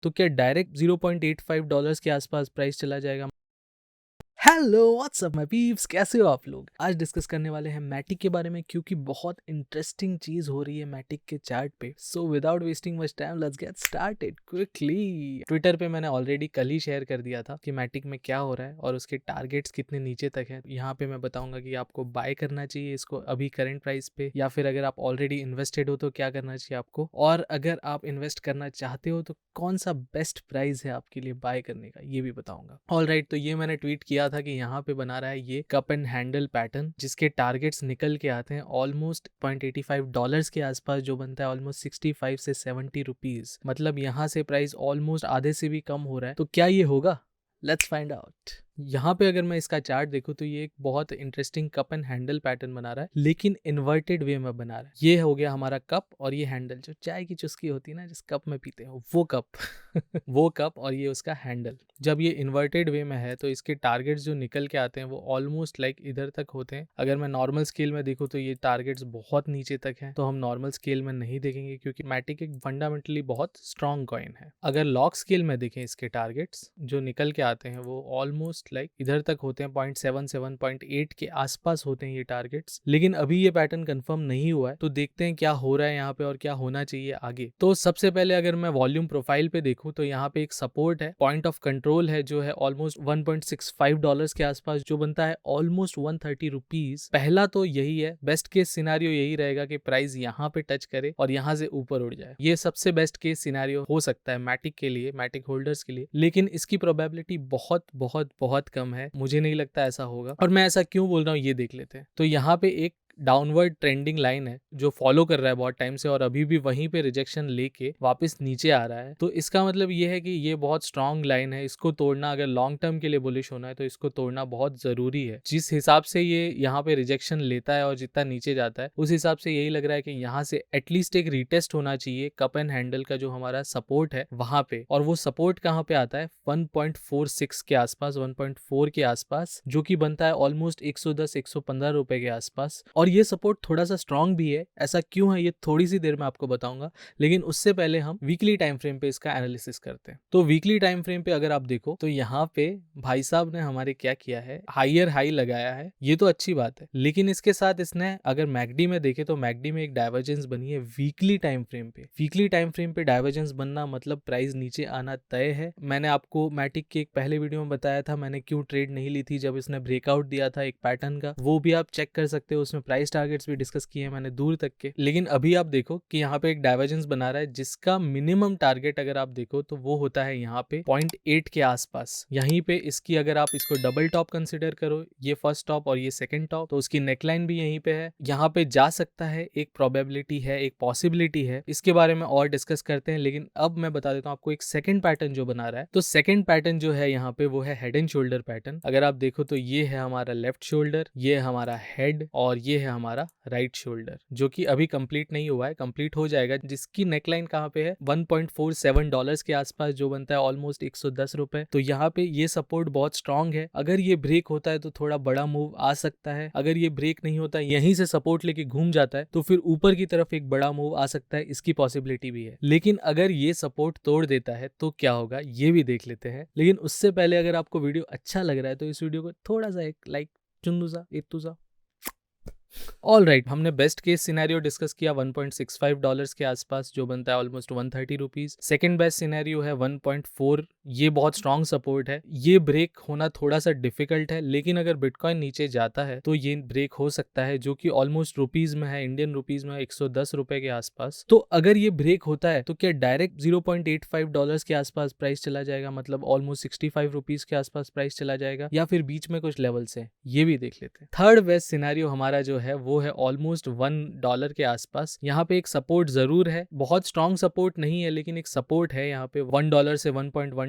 तो क्या डायरेक्ट $0.85 के आसपास प्राइस चला जाएगा? हेलो व्हाट्सअप माय पीप्स, कैसे हो आप लोग? आज डिस्कस करने वाले हैं मैटिक के बारे में, क्योंकि बहुत इंटरेस्टिंग चीज हो रही है मैटिक के चार्ट पे। So without wasting much time, let's get started quickly. Twitter पे मैंने ऑलरेडी कल ही शेयर कर दिया था कि मैटिक में क्या हो रहा है और उसके टारगेट्स कितने नीचे तक है। यहाँ पे मैं बताऊंगा कि आपको बाय करना चाहिए इसको अभी करंट प्राइस पे, या फिर अगर आप ऑलरेडी इन्वेस्टेड हो तो क्या करना चाहिए आपको, और अगर आप इन्वेस्ट करना चाहते हो तो कौन सा बेस्ट प्राइस है आपके लिए बाय करने का, ये भी बताऊंगा। ऑलराइट, तो ये मैंने ट्वीट किया था कि यहाँ पे बना रहा है ये कप एंड हैंडल पैटर्न, जिसके टारगेट्स निकल के आते हैं ऑलमोस्ट $0.85 के आसपास, जो बनता है ऑलमोस्ट 65 से 70 रुपीज। मतलब यहाँ से प्राइस ऑलमोस्ट आधे से भी कम हो रहा है। तो क्या ये होगा? Let's find out. यहाँ पे अगर मैं इसका चार्ट देखूँ तो ये एक बहुत interesting cup and handle pattern बना रहा है, लेकिन इन्वर्टेड वे में बना रहा है। ये हो गया हमारा कप और ये हैंडल, जो चाय की चुस्की होती है ना जिस कप में पीते हो, वो कप वो कप, और ये उसका हैंडल। जब ये इन्वर्टेड वे में है तो इसके टारगेट्स जो निकल के आते हैं वो ऑलमोस्ट लाइक इधर तक होते हैं। अगर मैं नॉर्मल स्केल में देखूँ तो ये टारगेट्स बहुत नीचे तक हैं, तो हम नॉर्मल स्केल में नहीं देखेंगे क्योंकि मैटिक एक फंडामेंटली बहुत स्ट्रॉन्ग कॉइन है। अगर लॉग स्केल में देखें इसके टारगेट्स जो निकल के आते हैं वो ऑलमोस्ट लाइक इधर तक होते हैं, 0.77 0.8 के आसपास होते हैं ये टारगेट्स। लेकिन अभी ये पैटर्न कंफर्म नहीं हुआ है, तो देखते हैं क्या हो रहा है यहाँ पे और क्या होना चाहिए आगे। तो सबसे पहले अगर मैं वॉल्यूम प्रोफाइल पे देखूं तो यहाँ पे एक सपोर्ट है, पॉइंट ऑफ कंट्रोल है जो है ऑलमोस्ट $1.65 के आसपास, जो बनता है ऑलमोस्ट 130 रुपीज। पहला तो यही है, बेस्ट केस सिनारियो यही रहेगा कि प्राइस यहाँ पे टच करे और यहाँ से ऊपर उड़ जाए। ये सबसे बेस्ट केस सिनारियो हो सकता है मैटिक के लिए, मैटिक होल्डर्स के लिए, लेकिन इसकी प्रोबेबिलिटी बहुत बहुत बहुत कम है। मुझे नहीं लगता ऐसा होगा। और मैं ऐसा क्यों बोल रहा हूँ ये देख लेते हैं। तो यहाँ पे एक डाउनवर्ड ट्रेंडिंग लाइन है जो फॉलो कर रहा है बहुत टाइम से, और अभी भी वहीं पे रिजेक्शन लेके वापस नीचे आ रहा है। तो इसका मतलब ये है कि ये बहुत स्ट्रांग लाइन है, इसको तोड़ना, अगर लॉन्ग टर्म के लिए बुलिश होना है तो इसको तोड़ना बहुत जरूरी है। जिस हिसाब से ये यहाँ पे रिजेक्शन लेता है और जितना नीचे जाता है, उस हिसाब से यही लग रहा है कि यहाँ से एटलीस्ट एक रिटेस्ट होना चाहिए कप एंड हैंडल का जो हमारा सपोर्ट है वहां पे। और वो सपोर्ट कहाँ पे आता है? 1.46 के आसपास, 1.4 के आसपास, जो कि बनता है ऑलमोस्ट 110-115 रुपए के आसपास। और ये सपोर्ट थोड़ा सा स्ट्रांग भी है। ऐसा क्यों है ये थोड़ी सी देर में आपको बताऊंगा, लेकिन उससे पहले हम वीकली टाइम फ्रेम पे इसका एनालिसिस करते हैं। तो वीकली टाइम फ्रेम पे अगर आप देखो तो यहाँ पे भाई साहब ने हमारे क्या किया है, हायर हाई लगाया है, ये तो अच्छी बात है, लेकिन इसके साथ इसने अगर मैकडी में देखे तो मैकडी में एक डाइवर्जेंस बनी है वीकली टाइम फ्रेम पे। वीकली टाइम फ्रेम पे डाइवर्जेंस बनना मतलब प्राइस नीचे आना तय है। मैंने आपको मैटिक के एक पहले वीडियो में बताया था मैंने क्यों ट्रेड नहीं ली थी जब इसने ब्रेकआउट दिया था एक पैटर्न का, वो भी आप चेक कर सकते हो। उसमें प्राइस टारगेट्स भी डिस्कस किए हैं मैंने दूर तक के। लेकिन अभी आप देखो कि यहाँ पे एक डाइवर्जेंस बना रहा है जिसका मिनिमम टारगेट अगर आप देखो तो वो होता है यहाँ पे 0.8 के आसपास। यहीं पे इसकी अगर आप इसको डबल टॉप कंसिडर करो, ये फर्स्ट टॉप और ये सेकंड टॉप, तो उसकी नेकलाइन भी यहीं पे है। यहाँ पे जा सकता है, एक प्रोबेबिलिटी है, एक पॉसिबिलिटी है। इसके बारे में और डिस्कस करते हैं, लेकिन अब मैं बता देता हूँ आपको एक सेकंड पैटर्न जो बना रहा है। तो सेकंड पैटर्न जो है यहाँ पे वो है हेड एंड शोल्डर पैटर्न। अगर आप देखो तो ये है हमारा लेफ्ट शोल्डर, ये है हमारा हेड, और ये है हमारा राइट शोल्डर, जो कि अभी कंप्लीट नहीं हुआ है, कंप्लीट हो जाएगा। जिसकी नेकलाइन कहाँ पे है? $1.47 के आसपास, जो बनता है ऑलमोस्ट 110 रुपए। तो यहाँ पे ये सपोर्ट बहुत स्ट्रांग है। अगर ये ब्रेक होता है तो थोड़ा बड़ा मूव आ सकता है। अगर ये ब्रेक नहीं होता, यहीं से सपोर्ट लेके घूम जाता है, तो फिर ऊपर की तरफ एक बड़ा मूव आ सकता है, इसकी पॉसिबिलिटी भी है। लेकिन अगर ये सपोर्ट तोड़ देता है तो क्या होगा ये भी देख लेते हैं। लेकिन उससे पहले अगर आपको वीडियो अच्छा लग रहा है तो इस वीडियो को थोड़ा सा एक लाइक चुंदू सा इतू सा। ऑल राइट, हमने बेस्ट केस सिनेरियो डिस्कस किया $1.65 के आसपास, जो बनता है almost 130 rupees. Second best scenario है 1.4, ये बहुत स्ट्रॉन्ग सपोर्ट है। ये ब्रेक होना थोड़ा सा डिफिकल्ट है, लेकिन अगर बिटकॉइन नीचे जाता है तो ये ब्रेक हो सकता है, जो कि ऑलमोस्ट रुपीज में है, इंडियन रुपीज में 110 रुपए के आसपास। तो अगर ये ब्रेक होता है तो क्या डायरेक्ट $0.85 के आसपास प्राइस चला जाएगा, मतलब ऑलमोस्ट 65 रुपीज के आसपास प्राइस चला जाएगा, या फिर बीच में कुछ लेवल्स है, ये भी देख लेते हैं। थर्ड बेस्ट सिनेरियो हमारा जो है वो है ऑलमोस्ट $1 के आसपास। यहाँ पे एक सपोर्ट जरूर है, बहुत स्ट्रॉन्ग सपोर्ट नहीं है, लेकिन एक सपोर्ट है यहाँ पे $1 से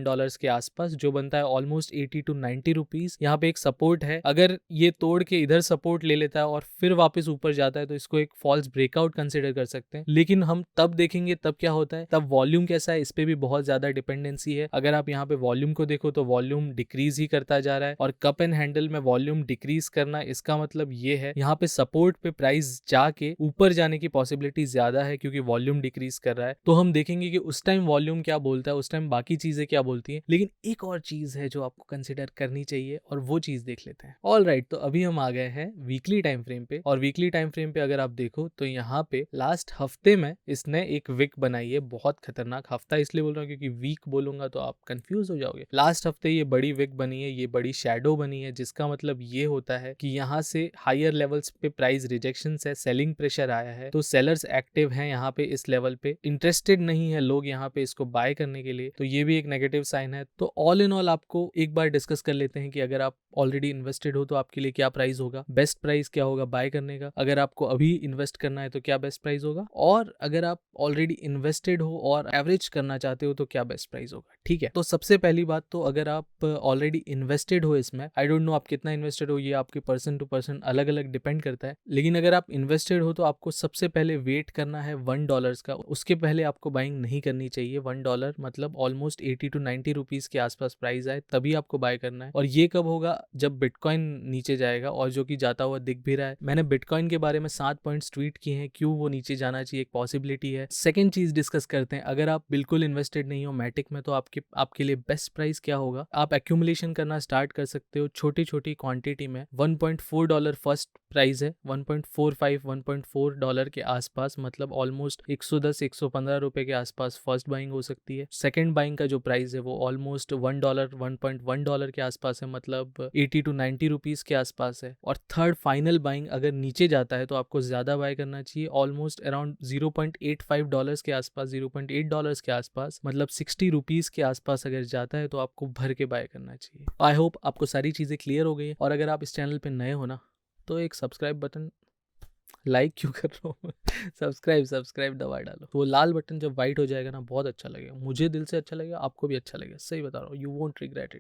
$1 के आसपास, जो बनता है ऑलमोस्ट 80 to 90 रुपीज। यहाँ पे एक सपोर्ट है, अगर ये तोड़ के इधर सपोर्ट ले लेता है और फिर वापस ऊपर जाता है तो इसको एक फॉल्स ब्रेकआउट कंसिडर कर सकते हैं। लेकिन हम तब देखेंगे तब क्या होता है, तब वॉल्यूम कैसा है, इस पे भी बहुत ज्यादा डिपेंडेंसी है। अगर आप यहाँ पे वॉल्यूम को देखो तो वॉल्यूम डिक्रीज ही करता जा रहा है, और कप एंड हैंडल में वॉल्यूम डिक्रीज करना, इसका मतलब ये है यहाँ पे सपोर्ट पे प्राइस जाके ऊपर जाने की पॉसिबिलिटी ज्यादा है, क्योंकि वॉल्यूम डिक्रीज कर रहा है। तो हम देखेंगे कि उस टाइम वॉल्यूम क्या बोलता है, उस टाइम बाकी चीजें क्या बोलती हैं। लेकिन एक और चीज है जो आपको कंसिडर करनी चाहिए, और वो चीज देख लेते हैं। ऑल राइट, तो अभी हम आ गए हैं वीकली टाइम फ्रेम पे, और वीकली टाइम फ्रेम पे अगर आप देखो तो यहाँ पे लास्ट हफ्ते में इसने एक विक बनाई है, बहुत खतरनाक। हफ्ता इसलिए बोल रहा हूँ क्योंकि वीक बोलूंगा तो आप कंफ्यूज हो जाओगे। लास्ट हफ्ते ये बड़ी विक बनी है, ये बड़ी शैडो बनी है, जिसका मतलब ये होता है कि यहाँ से हायर लेवल्स पे प्राइस रिजेक्शन है, सेलिंग प्रेशर आया है, तो सेलर्स एक्टिव हैं यहाँ पे, इस लेवल पे इंटरेस्टेड नहीं है लोग यहाँ पे इसको बाय करने के लिए, तो ये भी एक नेगेटिव साइन है। तो ऑल इन ऑल आपको एक बार डिस्कस कर लेते हैं कि अगर आप ऑलरेडी इन्वेस्टेड हो तो आपके लिए क्या प्राइस होगा, बेस्ट प्राइस क्या होगा बाय करने का, अगर आपको अभी इन्वेस्ट करना है तो क्या बेस्ट प्राइस होगा, और अगर आप ऑलरेडी इन्वेस्टेड हो और एवरेज करना चाहते हो तो क्या बेस्ट प्राइस होगा। ठीक है, तो सबसे पहली बात तो अगर आप ऑलरेडी इन्वेस्टेड हो इसमें, आई डोंट नो आप कितना इन्वेस्टेड हो, ये आपके पर्सन टू पर्सन अलग अलग डिपेंड करता है, लेकिन अगर आप इन्वेस्टेड हो तो आपको सबसे पहले वेट करना है $1 का, उसके पहले आपको बाइंग नहीं करनी चाहिए। $1 मतलब ऑलमोस्ट 80 to 90 रुपीज के आसपास प्राइस आए तभी आपको बाय करना है। और ये कब होगा, जब बिटकॉइन नीचे जाएगा, और जो कि जाता हुआ दिख भी रहा है। मैंने बिटकॉइन के बारे में 7 पॉइंट्स ट्वीट किए हैं, क्यों वो नीचे जाना चाहिए, एक पॉसिबिलिटी है। सेकंड चीज डिस्कस करते हैं, अगर आप बिल्कुल इन्वेस्टेड नहीं हो मैटिक में तो आपके लिए बेस्ट प्राइस क्या होगा। आप एक्यूमुलेशन करना स्टार्ट कर सकते हो छोटी छोटी क्वांटिटी में। $1.4 फर्स्ट प्राइस है, 1.45 $1.4 के आसपास, मतलब ऑलमोस्ट 110-115 रुपए के आसपास फर्स्ट बाइंग हो सकती है। सेकंड बाइंग का जो प्राइस है वो ऑलमोस्ट $1.1 के आसपास है, मतलब 80 to 90 रुपीज के आसपास है। और थर्ड फाइनल बाइंग अगर नीचे जाता है तो आपको ज्यादा बाय करना चाहिए, ऑलमोस्ट अराउंड $0.85 के आसपास, $0.8 के आसपास, मतलब 60 रुपीज के आसपास अगर जाता है तो आपको भर के बाय करना चाहिए। आई होप आपको सारी चीजें क्लियर हो गई, और अगर आप इस चैनल पे नए हो ना तो एक सब्सक्राइब बटन, लाइक क्यों कर रहा हूँ सब्सक्राइब दबा डालो, तो वो लाल बटन जब व्हाइट हो जाएगा ना बहुत अच्छा लगेगा, मुझे दिल से अच्छा लगेगा, आपको भी अच्छा लगेगा, सही बता रहा हूँ, यू वोंट रिग्रेट इट।